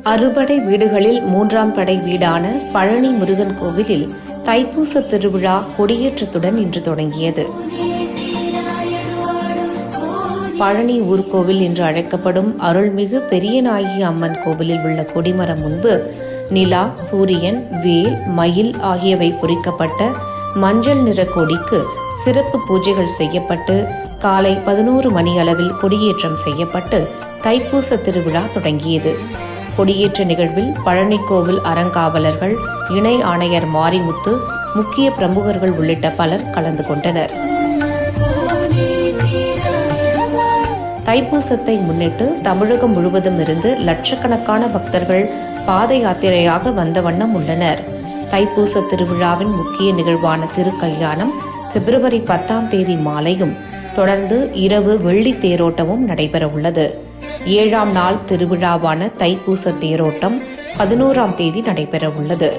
அறுபடை வீடுகளில் மூன்றாம் படை வீடான பழனி முருகன் கோவிலில் தைப்பூச திருவிழா கொடியேற்றத்துடன் இன்று தொடங்கியது. பழனி ஊர்கோவில் என்று அழைக்கப்படும் அருள்மிகு பெரியநாயகி அம்மன் கோவிலில் உள்ள கொடிமரம் முன்பு நிலா, சூரியன், வேல், மயில் ஆகியவை பொறிக்கப்பட்ட மஞ்சள் நிற கொடிக்கு சிறப்பு பூஜைகள் செய்யப்பட்டு காலை 11 மணி அளவில் கொடியேற்றம் செய்யப்பட்டு தைப்பூச திருவிழா தொடங்கியது. கொடியேற்ற நிகழ்வில் பழனி கோவில் அறங்காவலர்கள், இணை ஆணையர் மாரிமுத்து, முக்கிய பிரமுகர்கள் உள்ளிட்ட பலர் கலந்து கொண்டனர். தைப்பூசத்தை முன்னிட்டு தமிழகம் முழுவதும் இருந்து லட்சக்கணக்கான பக்தர்கள் பாத யாத்திரையாக வந்த வண்ணம் உள்ளனர். தைப்பூச திருவிழாவின் முக்கிய நிகழ்வான திருக்கல்யாணம் பிப்ரவரி 10ஆம் தேதி மாலையும் தொடர்ந்து இரவு வெள்ளி தேரோட்டமும் நடைபெற உள்ளது. 7ஆம் நாள் திருவிழாவான தைப்பூச தேரோட்டம் 11ஆம் தேதி நடைபெற உள்ளது.